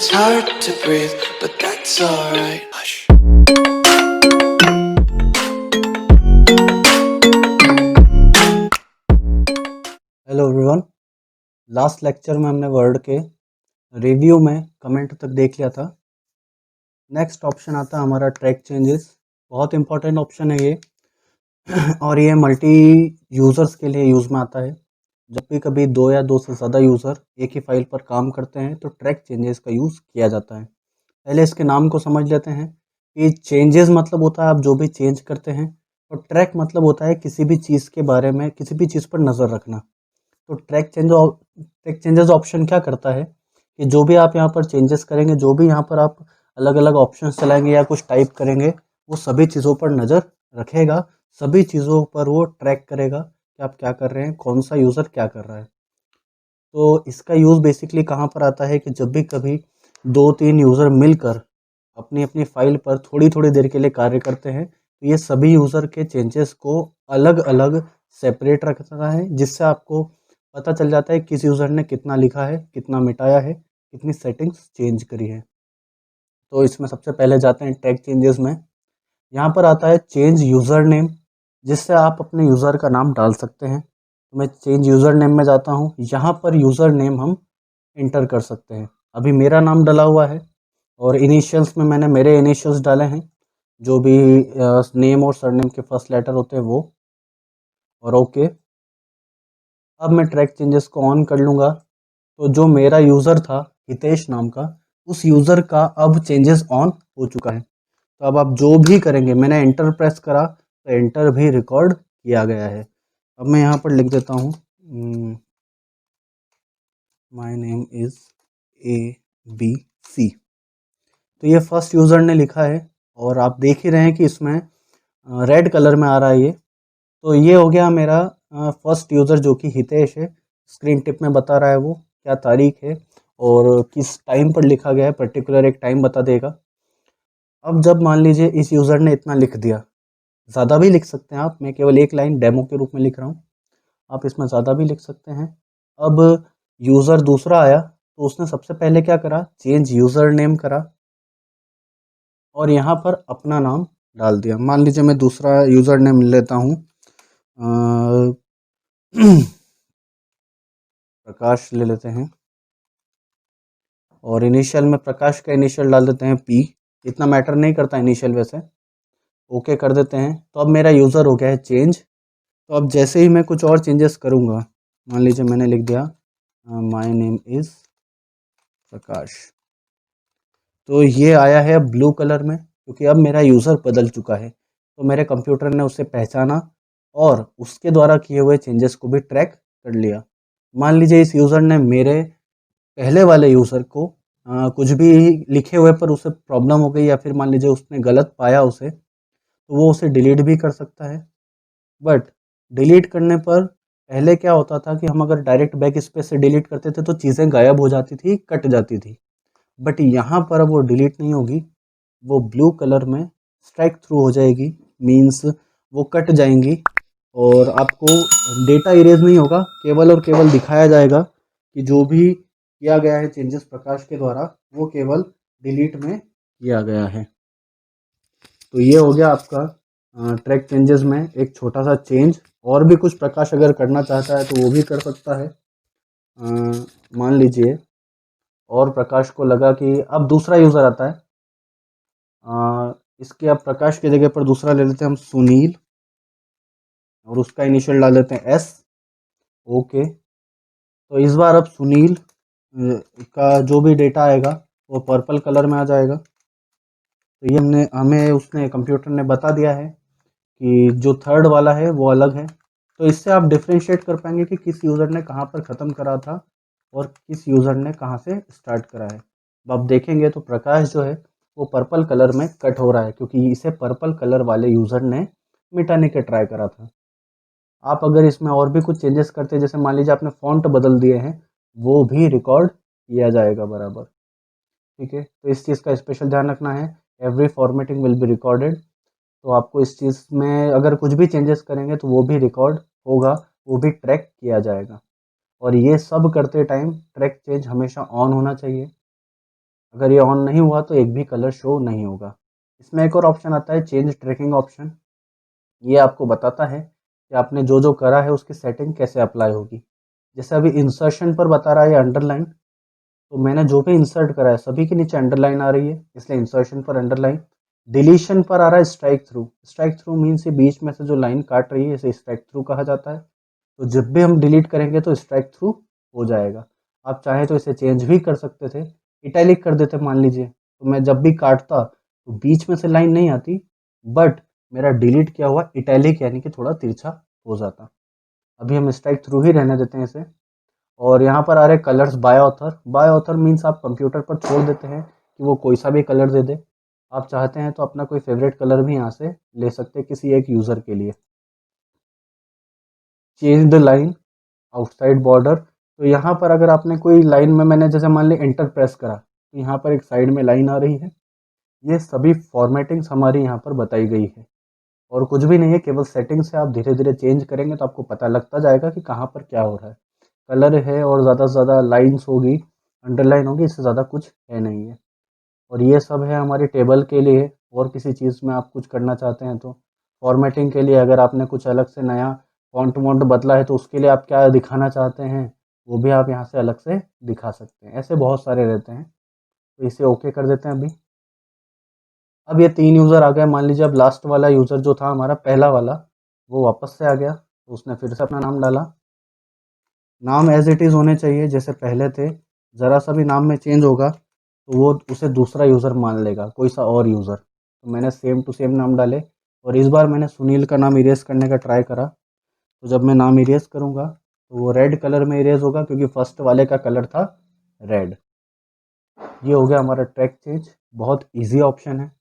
It's hard to breathe, but that's alright. Hush. Hello everyone. Last lecture में हमने word के review में comment तक देख लिया था। नेक्स्ट ऑप्शन आता है हमारा ट्रैक चेंजेस। बहुत इंपॉर्टेंट ऑप्शन है ये और ये मल्टी यूज़र्स के लिए यूज़ में आता है। जब भी कभी दो या दो से ज़्यादा यूज़र एक ही फाइल पर काम करते हैं तो ट्रैक चेंजेस का यूज़ किया जाता है। पहले इसके नाम को समझ लेते हैं कि चेंजेस मतलब होता है आप जो भी चेंज करते हैं, और ट्रैक मतलब होता है किसी भी चीज़ के बारे में, किसी भी चीज़ पर नज़र रखना। तो ट्रैक चेंजेस ऑप्शन क्या करता है कि जो भी आप यहाँ पर चेंजेस करेंगे, जो भी यहाँ पर आप अलग अलग ऑप्शंस चलाएंगे या कुछ टाइप करेंगे, वो सभी चीज़ों पर नज़र रखेगा, सभी चीज़ों पर वो ट्रैक करेगा कि आप क्या कर रहे हैं, कौन सा यूज़र क्या कर रहा है। तो इसका यूज़ बेसिकली कहाँ पर आता है कि जब भी कभी दो तीन यूज़र मिलकर अपनी अपनी फाइल पर थोड़ी थोड़ी देर के लिए कार्य करते हैं, तो ये सभी यूज़र के चेंजेस को अलग अलग सेपरेट रखता है, जिससे आपको पता चल जाता है किस यूज़र ने कितना लिखा है, कितना मिटाया है, कितनी सेटिंग्स चेंज करी है। तो इसमें सबसे पहले जाते हैं टैग चेंजेस में। यहाँ पर आता है चेंज यूज़र नेम, जिससे आप अपने यूज़र का नाम डाल सकते हैं। तो मैं चेंज यूज़र नेम में जाता हूँ। यहाँ पर यूज़र नेम हम इंटर कर सकते हैं। अभी मेरा नाम डला हुआ है और इनिशियल्स में मैंने मेरे इनिशियल्स डाले हैं, जो भी नेम और सरनेम के फर्स्ट लेटर होते हैं वो, और ओके। अब मैं ट्रैक चेंजेस को ऑन कर लूँगा। तो जो मेरा यूज़र था हितेश नाम का, उस यूज़र का अब चेंजेस ऑन हो चुका है। तो अब आप जो भी करेंगे, मैंने एंटर प्रेस करा तो एंटर भी रिकॉर्ड किया गया है। अब मैं यहाँ पर लिख देता हूँ माय नेम इज़ ABC। तो ये फर्स्ट यूज़र ने लिखा है और आप देख ही रहे हैं कि इसमें रेड कलर में आ रहा है ये। तो ये हो गया मेरा फर्स्ट यूज़र जो कि हितेश है। स्क्रीन टिप में बता रहा है वो क्या तारीख है और किस टाइम पर लिखा गया है, पर्टिकुलर एक टाइम बता देगा। अब जब मान लीजिए इस यूज़र ने इतना लिख दिया, ज़्यादा भी लिख सकते हैं आप, मैं केवल एक लाइन डेमो के रूप में लिख रहा हूँ, आप इसमें ज़्यादा भी लिख सकते हैं। अब यूज़र दूसरा आया तो उसने सबसे पहले क्या करा, चेंज यूज़र नेम करा और यहाँ पर अपना नाम डाल दिया। मान लीजिए मैं दूसरा यूज़र नेम लेता हूँ, प्रकाश ले लेते हैं और इनिशियल में प्रकाश का इनिशियल डाल देते हैं P। इतना मैटर नहीं करता इनिशियल वैसे। ओके कर देते हैं। तो अब मेरा यूज़र हो गया है चेंज। तो अब जैसे ही मैं कुछ और चेंजेस करूँगा, मान लीजिए मैंने लिख दिया माय नेम इज़ प्रकाश, तो ये आया है ब्लू कलर में, क्योंकि अब मेरा यूज़र बदल चुका है। तो मेरे कंप्यूटर ने उसे पहचाना और उसके द्वारा किए हुए चेंजेस को भी ट्रैक कर लिया। मान लीजिए इस यूज़र ने मेरे पहले वाले यूज़र को कुछ भी लिखे हुए पर उसे प्रॉब्लम हो गई, या फिर मान लीजिए उसने गलत पाया उसे, तो वो उसे डिलीट भी कर सकता है। बट डिलीट करने पर पहले क्या होता था कि हम अगर डायरेक्ट बैक स्पेस से डिलीट करते थे तो चीज़ें गायब हो जाती थी, कट जाती थी। बट यहाँ पर अब वो डिलीट नहीं होगी, वो ब्लू कलर में स्ट्राइक थ्रू हो जाएगी, मीन्स वो कट जाएंगी और आपको डेटा इरेज नहीं होगा, केवल और केवल दिखाया जाएगा कि जो भी किया गया है चेंजेस प्रकाश के द्वारा वो केवल डिलीट में किया गया है। तो ये हो गया आपका ट्रैक चेंजेस में एक छोटा सा चेंज। और भी कुछ प्रकाश अगर करना चाहता है तो वो भी कर सकता है। मान लीजिए और प्रकाश को लगा कि अब दूसरा यूज़र आता है, इसके अब प्रकाश की जगह पर दूसरा ले लेते हैं हम सुनील, और उसका इनिशियल डाल देते हैं S। ओके। तो इस बार अब सुनील का जो भी डेटा आएगा वो पर्पल कलर में आ जाएगा। तो ये हमने हमें उसने कंप्यूटर ने बता दिया है कि जो थर्ड वाला है वो अलग है। तो इससे आप डिफ्रेंशिएट कर पाएंगे कि किस यूज़र ने कहाँ पर ख़त्म करा था और किस यूज़र ने कहाँ से स्टार्ट करा है। अब आप देखेंगे तो प्रकाश जो है वो पर्पल कलर में कट हो रहा है, क्योंकि इसे पर्पल कलर वाले यूज़र ने मिटाने के ट्राई करा था। आप अगर इसमें और भी कुछ चेंजेस करते हैं, जैसे मान लीजिए आपने फ़ॉन्ट बदल दिए हैं, वो भी रिकॉर्ड किया जाएगा बराबर। ठीक है, तो इस चीज़ का स्पेशल ध्यान रखना है, every formatting will be recorded. तो आपको इस चीज़ में अगर कुछ भी चेंजेस करेंगे तो वो भी रिकॉर्ड होगा, वो भी ट्रैक किया जाएगा। और ये सब करते टाइम ट्रैक चेंज हमेशा ऑन होना चाहिए। अगर ये ऑन नहीं हुआ तो एक भी कलर शो नहीं होगा। इसमें एक और ऑप्शन आता है चेंज ट्रैकिंग ऑप्शन। ये आपको बताता है कि आपने जो जो करा है उसकी सेटिंग कैसे अप्लाई होगी। जैसे अभी इंसर्शन पर बता रहा है अंडरलाइन, तो मैंने जो भी इंसर्ट करा है सभी के नीचे अंडरलाइन आ रही है, इसलिए इंसर्शन पर अंडरलाइन। डिलीशन पर आ रहा है strike through. Strike through means ये बीच में से जो लाइन काट रही है इसे स्ट्राइक थ्रू कहा जाता है। तो जब भी हम डिलीट करेंगे तो स्ट्राइक थ्रू हो जाएगा। आप चाहे तो इसे चेंज भी कर सकते थे, इटैलिक कर देते मान लीजिए, तो मैं जब भी काटता तो बीच में से लाइन नहीं आती, बट मेरा डिलीट किया हुआ इटैलिक यानी कि थोड़ा तिरछा हो जाता। अभी हम स्ट्राइक थ्रू ही रहने देते हैं इसे। और यहाँ पर आ रहे colours by author. By author means आप कंप्यूटर पर छोड़ देते हैं कि वो कोई सा भी कलर दे दे। आप चाहते हैं तो अपना कोई फेवरेट कलर भी यहाँ से ले सकते हैं किसी एक यूज़र के लिए। Change the line outside border, तो यहाँ पर अगर आपने कोई लाइन में, मैंने जैसे मान ली एंटर प्रेस करा तो यहाँ पर एक साइड में लाइन आ रही है। ये सभी फॉर्मेटिंग्स हमारी यहाँ पर बताई गई है और कुछ भी नहीं है, केवल सेटिंग से आप धीरे धीरे चेंज करेंगे तो आपको पता लगता जाएगा कि कहाँ पर क्या हो रहा है। कलर है और ज़्यादा से ज़्यादा लाइन्स होगी, अंडरलाइन होगी, इससे ज़्यादा कुछ है नहीं है। और ये सब है हमारी टेबल के लिए। और किसी चीज़ में आप कुछ करना चाहते हैं तो फॉर्मेटिंग के लिए अगर आपने कुछ अलग से नया फॉन्ट वॉन्ट बदला है तो उसके लिए आप क्या दिखाना चाहते हैं वो भी आप यहाँ से अलग से दिखा सकते हैं। ऐसे बहुत सारे रहते हैं, तो इसे ओके कर देते हैं अभी। अब ये 3 यूज़र आ गए। मान लीजिए अब लास्ट वाला यूज़र जो था हमारा पहला वाला, वो वापस से आ गया, तो उसने फिर से अपना नाम डाला। नाम एज इट इज़ होने चाहिए जैसे पहले थे। ज़रा सा भी नाम में चेंज होगा तो वो उसे दूसरा यूज़र मान लेगा, कोई सा और यूज़र। तो मैंने सेम टू सेम नाम डाले और इस बार मैंने सुनील का नाम इरेज करने का ट्राई करा। तो जब मैं नाम इरेज करूँगा तो वो रेड कलर में इरेज होगा क्योंकि फर्स्ट वाले का कलर था रेड। ये हो गया हमारा ट्रैक चेंज। बहुत ईजी ऑप्शन है।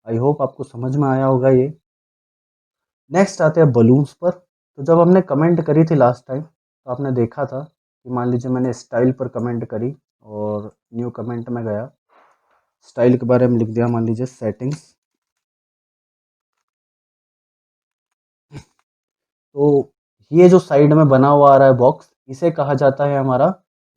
आई होप आपको समझ में आया होगा ये। नेक्स्ट आते हैं बलून्स पर। तो जब हमने कमेंट करी थी लास्ट टाइम तो आपने देखा था कि मान लीजिए मैंने स्टाइल पर कमेंट करी और न्यू कमेंट में गया, स्टाइल के बारे में लिख दिया मान लीजिए सेटिंग्स। तो ये जो साइड में बना हुआ आ रहा है बॉक्स, इसे कहा जाता है हमारा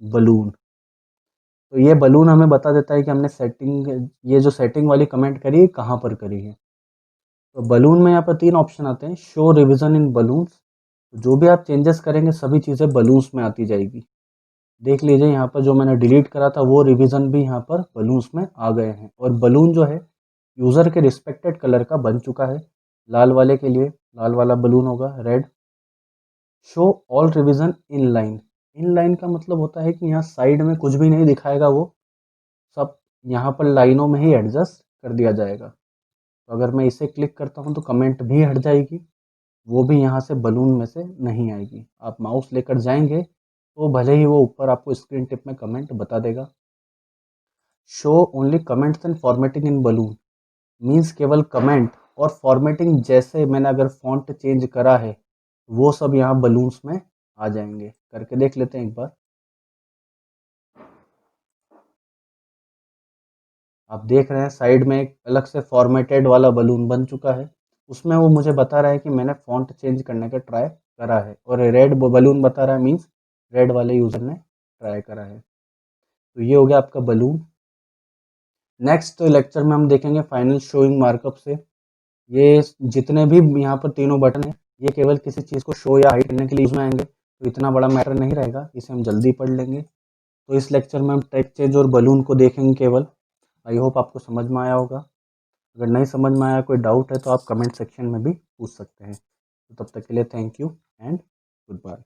बलून। तो ये बलून हमें बता देता है कि हमने सेटिंग, ये जो सेटिंग वाली कमेंट करी है कहाँ पर करी है। तो बलून में यहाँ पर 3 ऑप्शन आते हैं। शो रिविजन इन बलून्स, जो भी आप चेंजेस करेंगे सभी चीज़ें बलून्स में आती जाएगी। देख लीजिए यहाँ पर जो मैंने डिलीट करा था वो रिवीजन भी यहाँ पर बलून्स में आ गए हैं। और बलून जो है यूज़र के रिस्पेक्टेड कलर का बन चुका है। लाल वाले के लिए लाल वाला बलून होगा, red. Show all revision in line. In line का मतलब होता है कि यहाँ साइड में कुछ भी नहीं दिखाएगा, वो सब यहाँ पर लाइनों में ही एडजस्ट कर दिया जाएगा। तो अगर मैं इसे क्लिक करता हूँ तो कमेंट भी हट जाएगी, वो भी यहाँ से बलून में से नहीं आएगी। आप माउस लेकर जाएंगे तो भले ही वो ऊपर आपको स्क्रीन टिप में कमेंट बता देगा। Show only comments and formatting in balloon means केवल कमेंट और फॉर्मेटिंग, जैसे मैंने अगर फॉन्ट चेंज करा है वो सब यहाँ बलून्स में आ जाएंगे। करके देख लेते हैं एक बार। आप देख रहे हैं साइड में एक अलग से फॉर्मेटेड वाला बलून बन चुका है। उसमें वो मुझे बता रहा है कि मैंने फॉन्ट चेंज करने का ट्राई करा है और रेड बलून बता रहा है मीन्स रेड वाले यूज़र ने ट्राई करा है। तो ये हो गया आपका बलून। नेक्स्ट लेक्चर में हम देखेंगे फाइनल शोइंग मार्कअप से। ये जितने भी यहाँ पर तीनों बटन हैं ये केवल किसी चीज़ को शो या हाइड करने के लिए यूज़ में आएंगे, तो इतना बड़ा मैटर नहीं रहेगा, इसे हम जल्दी पढ़ लेंगे। तो इस लेक्चर में हम टेक्स्ट चेंज और बलून को देखेंगे केवल। आई होप आपको समझ में आया होगा। अगर नहीं समझ में आया, कोई डाउट है तो आप कमेंट सेक्शन में भी पूछ सकते हैं। तो तब तक के लिए thank you and good bye.